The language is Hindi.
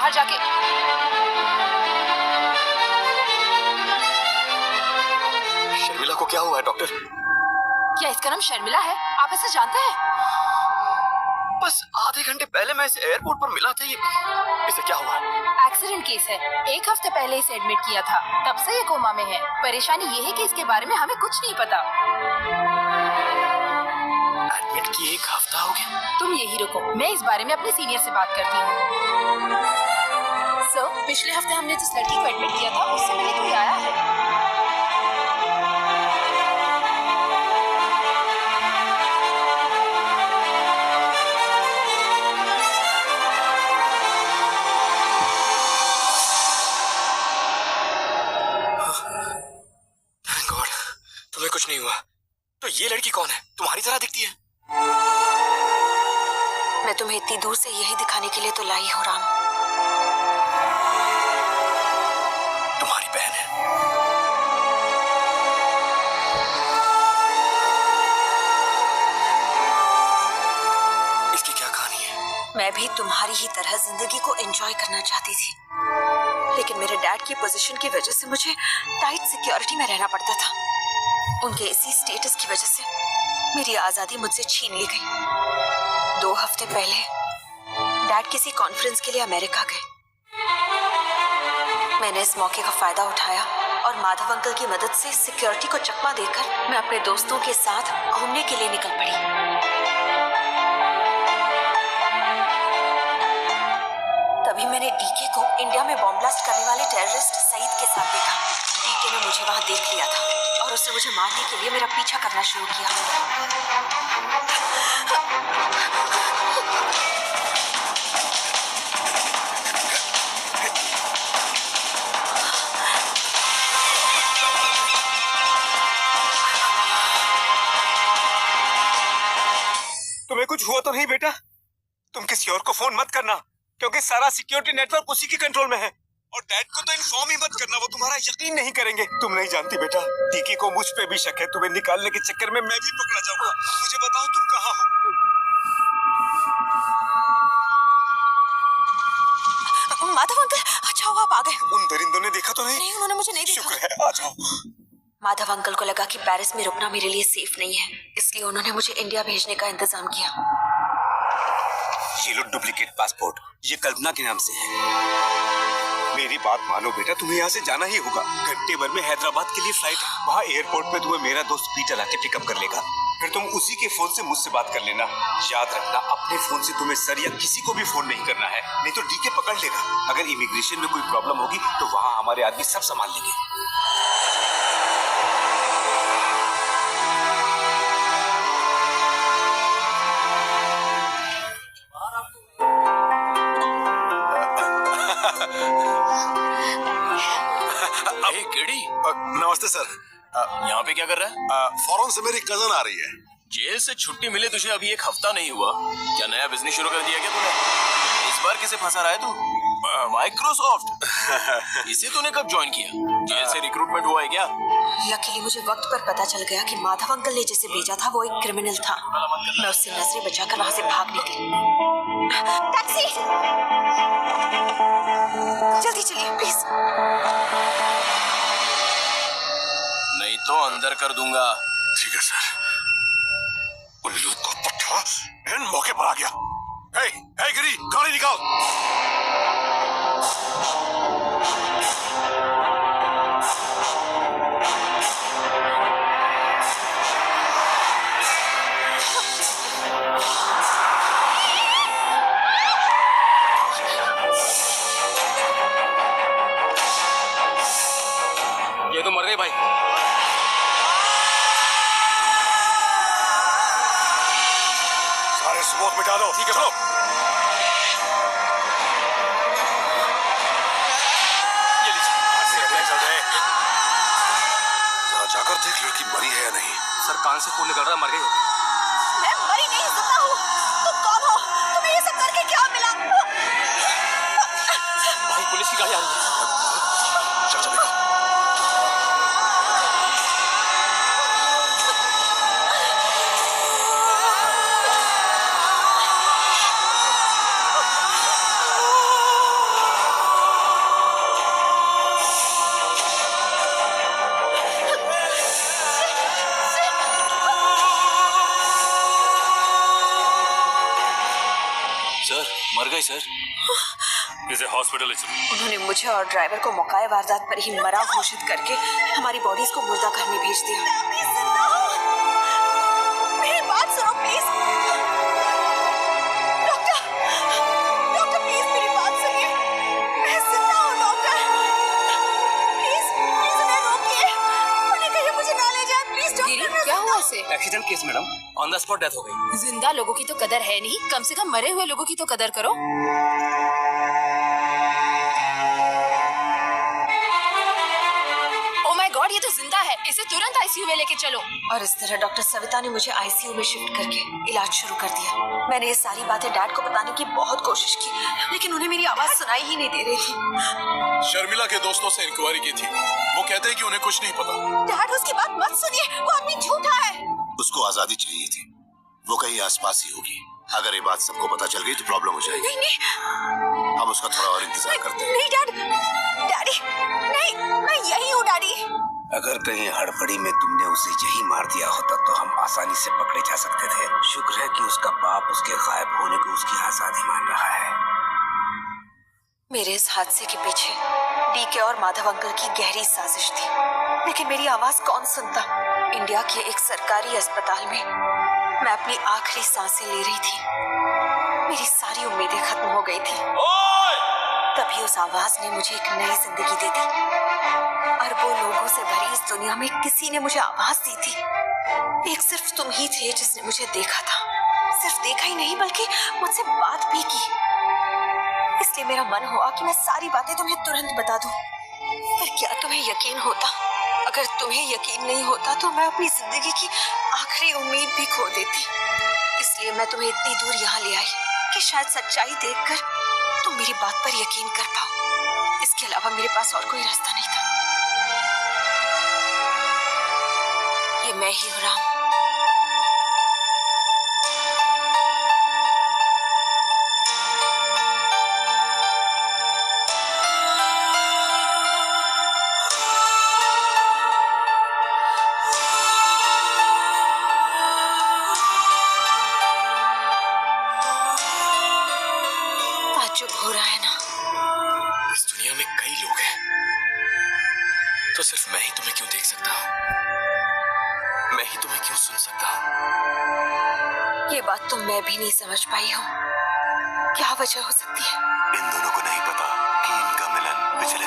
बाहर जाके। शर्मिला को क्या हुआ है डॉक्टर? क्या इसका नाम शर्मिला है? आप ऐसे जानते हैं? बस आधे घंटे पहले मैं इसे एयरपोर्ट पर मिला था। इसे क्या हुआ? एक्सीडेंट केस है। 1 हफ्ते पहले इसे एडमिट किया था, तब से ये कोमा में है। परेशानी ये है कि इसके बारे में हमें कुछ नहीं पता। एडमिट किए 1 हफ्ता हो गया। तुम यही रुको, मैं इस बारे में अपने सीनियर से बात करती हूँ। सर, पिछले हफ्ते हमने जिस लड़की को एडमिट किया था उससे मिलने कोई आया है? थैंक गॉड, तुम्हें कुछ नहीं हुआ। तो ये लड़की कौन है? तुम्हारी तरह दिखती है। मैं तुम्हें इतनी दूर से यही दिखाने के लिए तो लाई हूँ राम। तुम्हारी बहन है। इसकी क्या कहानी है? मैं भी तुम्हारी ही तरह जिंदगी को एंजॉय करना चाहती थी, लेकिन मेरे डैड की पोजीशन की वजह से मुझे टाइट सिक्योरिटी में रहना पड़ता था। उनके इसी स्टेटस की वजह से मेरी आजादी मुझसे छीन ली गई। 2 हफ्ते पहले डैड किसी कॉन्फ्रेंस के लिए अमेरिका गए। मैंने इस मौके का फायदा उठाया और माधव अंकल की मदद से सिक्योरिटी को चकमा देकर मैं अपने दोस्तों के साथ घूमने के लिए निकल पड़ी। तभी मैंने डीके को इंडिया में बॉम्ब ब्लास्ट करने वाले टेररिस्ट सईद के साथ देखा। डीके ने मुझे वहां देख लिया था और उसने मुझे मारने के लिए मेरा पीछा करना शुरू किया। तुम्हें कुछ हुआ तो नहीं बेटा? तुम किसी और को फोन मत करना, क्योंकि सारा सिक्योरिटी नेटवर्क उसी के कंट्रोल में है। और डैड को तो इन्फॉर्म ही मत करना, वो तुम्हारा यकीन नहीं करेंगे। तुम नहीं जानती बेटा, टीके को मुझ पे भी शक है। तुम्हें निकालने के चक्कर में मैं भी पकड़ा जाऊंगा। मुझे बताओ तुम कहाँ हो? माधव अंकल, अच्छा हुआ आप आ गए। उन दरिंदों ने देखा तो नहीं? नहीं, उन्होंने मुझे नहीं देखा। शुक्र है, आ जाओ। माधव अंकल को लगा कि पेरिस में रुकना मेरे लिए सेफ नहीं है, इसलिए उन्होंने मुझे इंडिया भेजने का इंतजाम किया। ये लो डुप्लीकेट पासपोर्ट, ये कल्पना के नाम से है। मेरी बात मानो बेटा, तुम्हें यहाँ से जाना ही होगा। घंटे भर में हैदराबाद के लिए फ्लाइट है। वहाँ एयरपोर्ट पे तुम्हें मेरा दोस्त पीटर आके पिकअप कर लेगा। फिर तुम उसी के फोन से मुझसे बात कर लेना। याद रखना, अपने फोन से तुम्हें सर या किसी को भी फोन नहीं करना है, नहीं तो डीके पकड़ लेगा। अगर इमिग्रेशन में कोई प्रॉब्लम होगी तो वहाँ हमारे आदमी सब संभाल लेंगे। नमस्ते सर। यहाँ पे क्या कर रहा है? फॉरेन से मेरी कजन आ रही है। जेल से छुट्टी मिले तुझे अभी 1 हफ्ता नहीं हुआ, क्या नया बिजनेस शुरू कर दिया क्या तूने? इस बार किसे फंसा रहा है तू? माइक्रोसॉफ्ट। इसे तूने कब ज्वाइन किया? जेल से रिक्रूटमेंट हुआ है क्या? लकीली मुझे वक्त पर पता चल गया कि माधव अंकल ने जिसे भेजा था वो एक क्रिमिनल था। मैं उससे नजरें बचाकर वहां से भाग निकली। टैक्सी! जल्दी चलिए प्लीज। नहीं तो अंदर कर दूंगा। ठीक है सर। उल्लू को पट्टा इन मौके पर आ गया। हे गिरी, गाड़ी निकाल। ये तो मर गए भाई। सारे सबूत मिटा दो। ठीक है, चलो। ये लीजिए। जरा जाकर देख लड़की मरी है या नहीं। सर, कान से खून निकल रहा है, मर गई होगी। मैं मरी नहीं, जिंदा हूँ। तुम कौन हो? तुम्हें ये सब करके क्या मिला? भाई, पुलिस की गाड़ी आ रही है। चल चल निकल। गए सर? इसे हॉस्पिटल ले चलो। उन्होंने मुझे और ड्राइवर को मौकाए वारदात पर ही मरा घोषित करके हमारी बॉडीज को मुर्दा घर में भेज दिया। मेरी बात सुनो प्लीज। डॉक्टर, डॉक्टर प्लीज मेरी बात सुनिए। मैं जिंदा हूँ डॉक्टर। प्लीज प्लीज उन्हें रोकिए। उन्हें कहिए मुझे ना ले जाए प्लीज डॉक्टर। क्या हुआ इसे? Accident case madam, on the spot death हो गई। जिंदा लोगों की तो कदर है नहीं, कम से कम मरे हुए लोगों की तो कदर करो। ओ माय गॉड, ये तो जिंदा है। इसे तुरंत आईसीयू में लेके चलो। और इस तरह डॉक्टर सविता ने मुझे आईसीयू में शिफ्ट करके इलाज शुरू कर दिया। मैंने ये सारी बातें डैड को बताने की बहुत कोशिश की, लेकिन उन्हें मेरी आवाज सुनाई ही नहीं दे रही थी। शर्मिला के दोस्तों से इंक्वायरी की थी, वो कहते हैं कि उन्हें कुछ नहीं पता। डैड उसकी बात मत सुनिए, वो आदमी झूठा है। उसको आजादी चाहिए थी, वो कहीं आसपास ही होगी। अगर ये बात सबको पता चल गई तो प्रॉब्लम हो जाएगी। नहीं नहीं, हम उसका थोड़ा और इंतजार करते हैं। नहीं डैड, डैडी नहीं, मैं यही हूँ डैडी। अगर कहीं हड़बड़ी में तुमने उसे यही मार दिया होता तो हम आसानी से पकड़े जा सकते थे। शुक्र है कि उसका बाप उसके गायब होने को उसकी आजादी मान रहा है। मेरे इस हादसे के पीछे डीके और माधव अंकल की गहरी साजिश थी, लेकिन मेरी आवाज कौन सुनता। इंडिया के एक सरकारी अस्पताल में मैं अपनी आखिरी सांसें ले रही थी। मेरी सारी उम्मीदें खत्म हो गई थी। तभी उस आवाज ने मुझे एक नई जिंदगी दे दी। अरबों लोगों से भरी इस दुनिया में किसी ने मुझे आवाज दी थी। एक सिर्फ तुम ही थे जिसने मुझे देखा था। सिर्फ देखा ही नहीं बल्कि मुझसे बात भी की। इसलिए मेरा मन हुआ कि मैं सारी बातें तुम्हें तुरंत बता दूं। पर क्या तुम्हें यकीन होता? अगर तुम्हें यकीन नहीं होता तो मैं अपनी जिंदगी की आखिरी उम्मीद भी खो देती। इसलिए मैं तुम्हें इतनी दूर यहाँ ले आई कि शायद सच्चाई देखकर तुम मेरी बात पर यकीन कर पाओ। इसके अलावा मेरे पास और कोई रास्ता नहीं था। ये मैं ही हूँ राम। ताज्जुब हो रहा है ना? इस दुनिया में कई लोग हैं, तो सिर्फ मैं ही तुम्हें क्यों देख सकता हूँ? मैं ही तुम्हें क्यों सुन सकता हूँ? ये बात तो मैं भी नहीं समझ पाई हूँ। क्या वजह हो सकती है? इन दोनों को नहीं पता कि इनका मिलन पिछले